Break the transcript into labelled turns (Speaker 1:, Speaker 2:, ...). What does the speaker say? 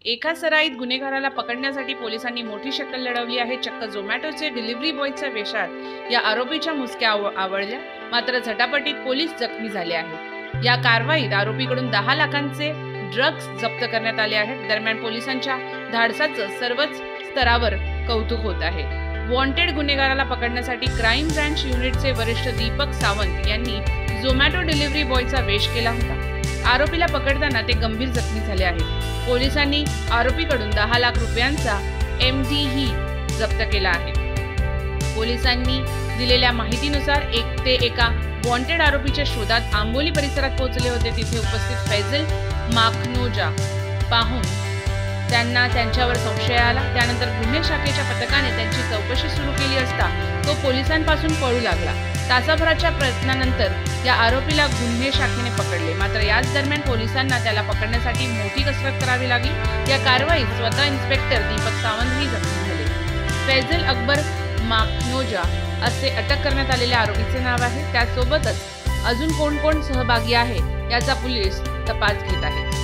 Speaker 1: एका सराईत गुन्हेगाराला पकडण्यासाठी पोलिसांनी मोठी शक्कल लढवली आहे। चक्क झोमॅटोचे डिलिव्हरी बॉयच्या वेशात या आरोपीच्या मुसक्या आवळल्या, मात्र झटापटीत पोलीस जखमी झाले आहेत। या कारवाईत आरोपीकडून 10 लाखांचे ड्रग्ज जप्त करण्यात आले आहेत। दरम्यान पोलिसांच्या धाडसाचं सर्वच स्तरावर कौतुक होत आहे। वॉन्टेड गुन्हेगाराला पकडण्यासाठी क्राईम ब्रांच युनिटचे वरिष्ठ दीपक सावंत यांनी झोमॅटो डिलिव्हरी बॉयचा वेश केला होता। आरोपीला पकडताना ते गंभीर जखमी झाले आहेत। पोलिसांनी आरोपीकडून 10 लाख रुपयांचा MDही जप्त केला आहे। पोलिसांनी दिलेल्या माहितीनुसार ते एका वॉन्टेड आरोपीच्या शोधात आंबोली परिसरात पोहोचले होते। तिथे उपस्थित फैजल माखनोजा पाहून त्यांना त्यांच्यावर संशय आला। त्यानंतर गुन्हे शाखेच्या पथकाने त्यांची चौकशी सुरू केली असता तो पोलिसांपासून पळू लागला। तासाभराच्या प्रयत्नानंतर या आरोपीला गुन्हे शाखेने पकडले, मात्र याच दरम्यान पोलिसांना त्याला पकडण्यासाठी मोठी कसरत करावी लागली। या कारवाईत स्वतः इन्स्पेक्टर दीपक सावंतही जखमी झाले। फैजल अकबर माखनोजा असे अटक करण्यात आलेल्या आरोपीचे नाव आहे। त्यासोबतच अजून कोण कोण सहभागी आहे याचा पोलीस तपास घेत आहेत।